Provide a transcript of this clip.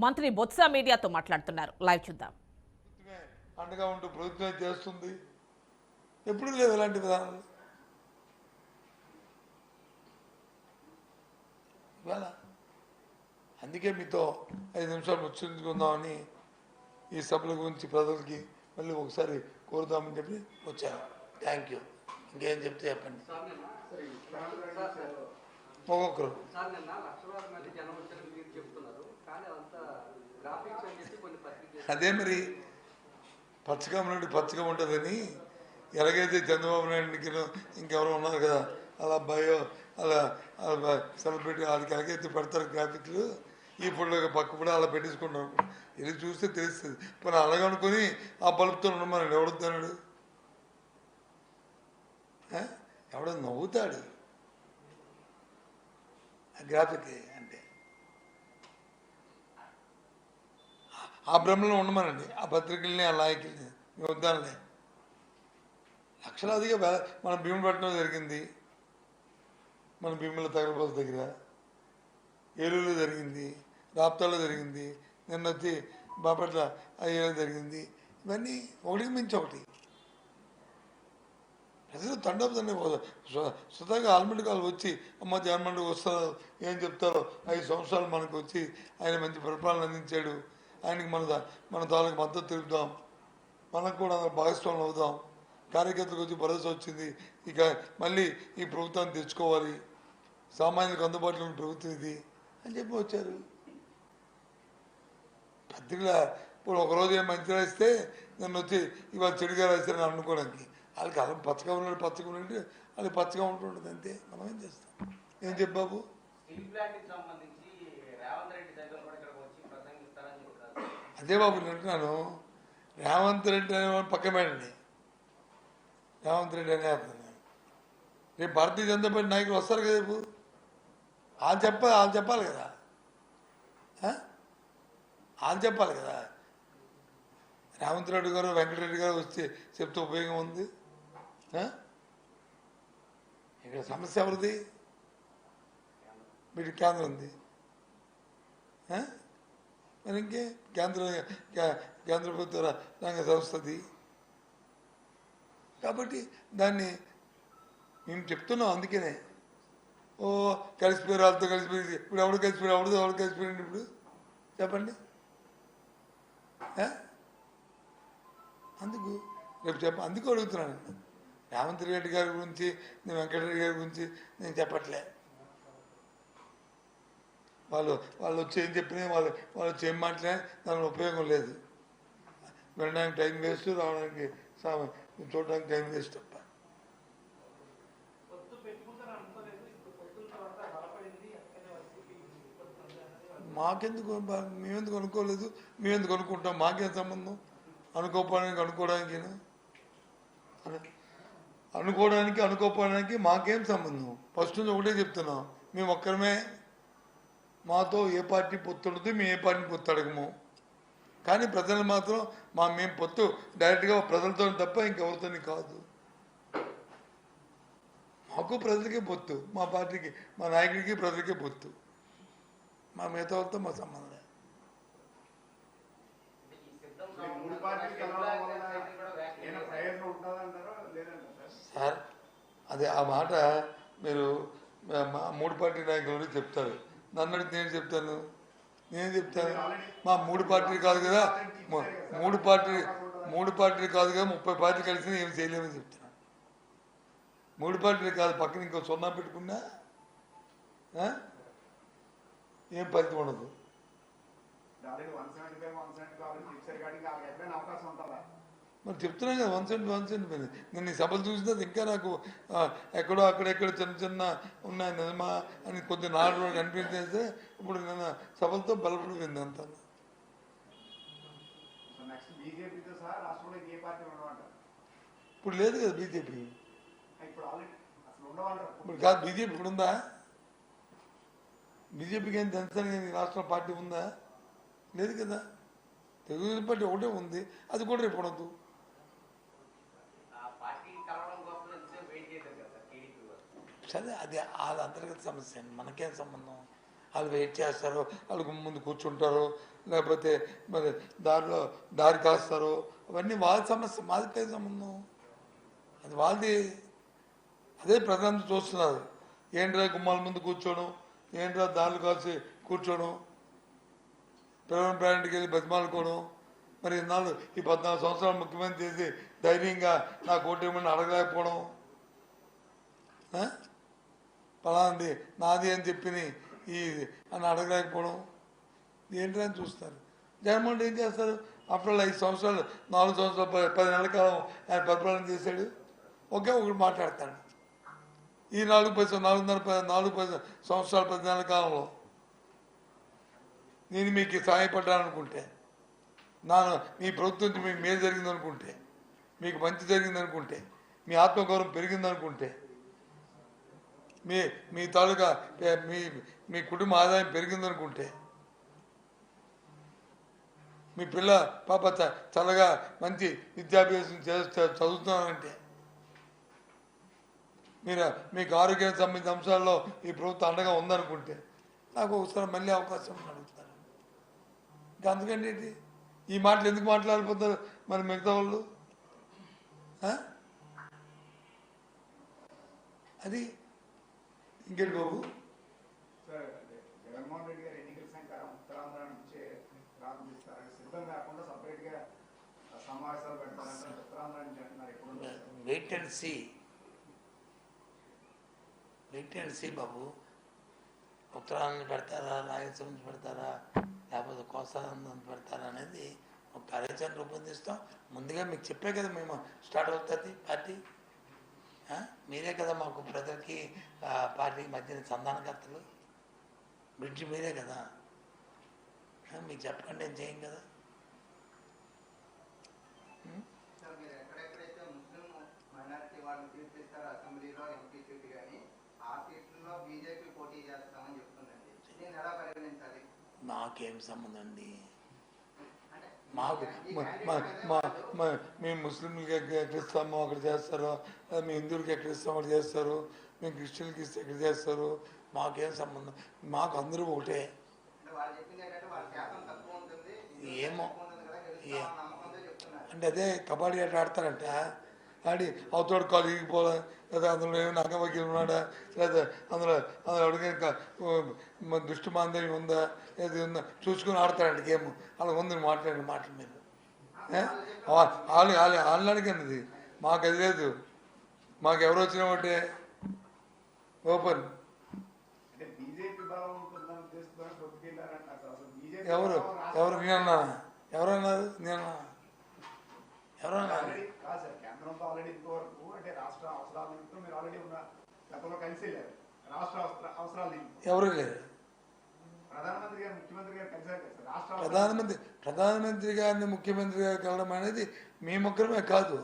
మంత్రి బొత్స మీడియాతో మాట్లాడుతున్నారు. లైవ్ చూద్దాం. అండగా ఉంటూ ప్రభుత్వం చేస్తుంది. ఎప్పుడు లేదు ఇలాంటి విధానాలు. ఇవాళ అందుకే మీతో 5 నిమిషాలు ముచ్చరించుకుందామని ఈ సభల గురించి ప్రజలకి మళ్ళీ ఒకసారి కోరుదామని చెప్పి వచ్చాను. Thank you. ఇంకేం చెప్తే చెప్పండి. ఒక్కొక్కరు అదే మరి పచ్చగా ఉన్నట్టు పచ్చగా ఉంటుందని ఎలాగైతే చంద్రబాబు నాయుడికి ఇంకెవరో ఉన్నారు కదా అలా అలా సెలబ్రిటీ వాళ్ళకి ఎలాగైతే పెడతారు గ్రాఫిక్లు ఈ ఫోటో పక్క కూడా అలా పెట్టేసుకుంటాం. ఇది చూస్తే తెలుస్తుంది. పోనీ అలాగనుకొని ఆ బల్బుతో ఉండమని ఎవడుతున్నాడు? ఎవడో నవ్వుతాడు గ్రాఫిక్ అంటే. ఆ భ్రమలో ఉండమనండి ఆ పత్రికల్ని ఆ నాయకుల్ని. మేము వద్దానులే. లక్షలాదిగా మన భీముపట్నం జరిగింది, మన భీముల తగలబోత దగ్గర, ఏలూరులో జరిగింది, రాప్తాలో జరిగింది, నిన్న వచ్చి బాపట్ల అయ్యేలో జరిగింది. ఇవన్నీ ఒకటికి మించి ఒకటి. ప్రజలు తండపుతండి స్వతహాగా ఆల్మండ్ వాళ్ళు వచ్చి అమ్మ జగన్మోహన్ వస్తారు ఏం చెప్తారో 5 సంవత్సరాలు మనకు వచ్చి ఆయన మంచి పరిపాలన అందించాడు, ఆయనకి మన తాలూకు మద్దతు తెలుపుదాం, మనకు కూడా భాగస్వాములు అవుదాం, కార్యకర్తలకు వచ్చి భరోసా వచ్చింది, ఇక మళ్ళీ ఈ ప్రభుత్వాన్ని తెచ్చుకోవాలి, సామాన్యులకు అందుబాటులో ఉన్న ప్రభుత్వం ఇది అని చెప్పి వచ్చారు. పత్రికల ఇప్పుడు ఒకరోజు ఏం మంచిగా రాస్తే నన్ను వచ్చి ఇవాళ చెడుగా రాస్తారని అనుకోవడానికి వాళ్ళకి అలా పచ్చగా ఉన్నాడు అది పచ్చగా ఉంటుండదు అంతే. మనం ఏం చేస్తాం? ఏం చెప్పావు? అదే బాబు నేను అంటున్నాను. రేవంత్ రెడ్డి అనే పక్క మేడండి. రేవంత్ రెడ్డి అనే రేపు భారతీయ జనతా పార్టీ నాయకులు వస్తారు కదా, రేపు వాళ్ళు చెప్పాలి కదా, వాళ్ళు చెప్పాలి కదా. రేవంత్ రెడ్డి గారు వెంకటరెడ్డి గారు వచ్చి చెప్తే ఉపయోగం ఉంది? ఇక్కడ సమస్య ఎవరిది? వీటి కేంద్రం ఉంది మరి ఇంకే కేంద్ర ప్రభుత్వ రంగ సంస్థది కాబట్టి దాన్ని మేము చెప్తున్నాం. అందుకనే కలిసిపోయారు, వాళ్ళతో కలిసిపోయింది. ఇప్పుడు ఎవడు కలిసిపోయింది ఇప్పుడు చెప్పండి. అందుకు అడుగుతున్నాను. రేవంత్ రెడ్డి గారి గురించి నేను వెంకటరెడ్డి గారి గురించి నేను చెప్పట్లే. వాళ్ళు వచ్చి ఏం చెప్పినా వాళ్ళు వచ్చి ఏం మాట్లాడినా దాని ఉపయోగం లేదు. వెళ్ళడానికి టైం వేస్ట్, రావడానికి చూడడానికి టైం వేస్ట్ తప్ప. మాకెందుకు? మేమెందుకు అనుకోలేదు? మేమెందుకు అనుకుంటాం? మాకేం సంబంధం? అనుకోవడానికి మాకేం సంబంధం? ఫస్ట్ నుంచి ఒకటే చెప్తున్నాం, మేము ఒక్కరమే, మాతో ఏ పార్టీ పొత్తు ఉండదు, మేము ఏ పార్టీని పొత్తు అడగము. కానీ ప్రజలు మాత్రం మేము పొత్తు డైరెక్ట్గా ప్రజలతో తప్ప ఇంకెవరితో కాదు. మాకు ప్రజలకే పొత్తు, మా పార్టీకి మా నాయకుడికి ప్రజలకే పొత్తు, మా మిగతా వాళ్ళతో మా సంబంధం లేదు. సార్ అదే ఆ మాట మీరు 3 పార్టీ నాయకులు చెప్తారు. నన్ను అడిగితే నేను చెప్తాను. మా 3 పార్టీలు కాదు కదా, 3 పార్టీలు కాదు కదా, 30 పార్టీలు కలిసి ఏమి చేయలేమని చెప్తున్నాను. 3 పార్టీలు కాదు, పక్కన ఇంకో 0 పెట్టుకున్నా ఏం ఫలితం ఉండదు. మరి చెప్తున్నాను కదా 1 సెంట్ నేను ఈ సభలు చూసినా ఇంకా నాకు ఎక్కడో అక్కడెక్కడ చిన్న ఉన్నాయి నిజమా అని కొద్ది నాలుగు రోజులు అనిపించేస్తే ఇప్పుడు నిన్న సభలతో బలపడిపోయింది అంతా. ఇప్పుడు లేదు కదా బీజేపీ. ఇప్పుడు కాదు బీజేపీ ఇప్పుడు ఉందా? బీజేపీకి ఏం జనసేనకి రాష్ట్ర పార్టీ ఉందా? లేదు కదా. తెలుగుదేశం పార్టీ ఒకటే ఉంది, అది కూడా రేపు ఉండదు. సరే అది అంతర్గత సమస్య అండి, మనకేం సంబంధం? వాళ్ళు వెయిట్ చేస్తారు, వాళ్ళు ముందు కూర్చుంటారు, లేకపోతే మరి దారి కాస్తారు. అవన్నీ వాళ్ళ సమస్య, మాది సంబంధం, అది వాళ్ళది. అదే ప్రజలంతా చూస్తున్నారు. ఏంట్రా గుమ్మాల ముందు కూర్చోడం, ఏంట్రా దారులు కాసి కూర్చోడం, ప్రైవేట్కి వెళ్ళి బతిమాలుకోవడం. మరి ఇన్నాళ్ళు ఈ 14 సంవత్సరాలు ముఖ్యమంత్రి చేసి ధైర్యంగా నా కోటేమని అడగలేకపోవడం, పలాంది నాది అని చెప్పి ఈ అని అడగలేకపోవడం, ఏంటి అని చూస్తారు. జగన్మోహన్ ఏం చేస్తారు? అప్పుడు 5 సంవత్సరాలు 4 సంవత్సరాలు 10 నెలల కాలం ఆయన పరిపాలన చేశాడు. ఒకే ఒకటి మాట్లాడతాడు. ఈ 4 సంవత్సరాల 10 నెలల కాలంలో నేను మీకు సహాయపడ్డాననుకుంటే, మీ ప్రభుత్వం మీకు మేలు జరిగిందనుకుంటే, మీకు మంచి జరిగిందనుకుంటే, మీ ఆత్మగౌరవం పెరిగిందనుకుంటే, మీ తాలూకా మీ కుటుంబ ఆదాయం పెరిగిందనుకుంటే, మీ పిల్ల పాప చల్లగా మంచి విద్యాభ్యాసం చదువుతున్నానంటే, మీకు ఆరోగ్యానికి సంబంధించిన అంశాల్లో ఈ ప్రభుత్వం అండగా ఉందనుకుంటే, నాకు ఒకసారి మళ్ళీ అవకాశం అడుగుతారు. ఇంకా అందుకంటే ఏంటి ఈ మాటలు ఎందుకు మాట్లాడిపోతారు మరి మిగతా వాళ్ళు? అది ఇంకేంటి బాబు? జగన్మోహన్ రెడ్డి గారు ఎన్నికల సంఖ్యారం ఉత్తరాంధ్ర నుంచే ప్రారంభిస్తారని సిద్ధం కాకుండా సపరేట్ గా సమావేశాలు పెడతారంటే ఉత్తరాంధ్ర నుంచి అంటున్నారు. ఎప్పుడు వెయిట్ అండ్ సీ బాబు. ఉత్తరాంధ్ర పెడతారా, రాయలసీమ నుంచి పెడతారా, లేకపోతే కోస్తాంధ్ర పెడతారా అనేది ఒక కార్యాచరణ రూపొందిస్తాం. ముందుగా మీకు చెప్పే కదా మేము స్టార్ట్ అవుతుంది పార్టీ. మీరే కదా మాకు ప్రజలకి పార్టీకి మధ్యన సంధానకర్తలు, బ్రిడ్జ్ మీరే కదా. మీకు చెప్పకండి ఏం చేయం కదా. నాకేం సంబంధం అండి? మాకు మేము ముస్లింలకి ఎక్కడ ఇస్తామో అక్కడ చేస్తారు, మీ హిందువులకి ఎక్కడ ఇస్తామో అక్కడ చేస్తారు, మేము క్రిస్టియన్కి ఇస్తే ఎక్కడ చేస్తారు. మాకేం సంబంధం? మాకు అందరూ ఒకటే. ఏమో అంటే అదే కబడ్డీ ఆట ఆడతారంట, ఆడి అవతోడు కాలు ఇరిగిపోలే, లేదా అందులో ఏమైనా అంగవైకల్యం ఉన్నాడా, లేదా అందులో అడిగిన దృష్టి మాంద్యం ఉందా, ఏది ఉందా చూసుకుని ఆడతారంట గేమ్. అలా ఉంది మాట్లాడిన మాటల మీద. వాళ్ళు అడిగినది మాకు అది లేదు. మాకు ఎవరు వచ్చినా ఒకటే ఓపెన్. ఎవరు నేనన్నా? ఎవరన్నారు? నేను ఎవరన్నారు? ఎవరు లేరు. ప్రధానమంత్రి గారిని ముఖ్యమంత్రి గారు కలవడం అనేది మీ ముగ్గురమే కాదు.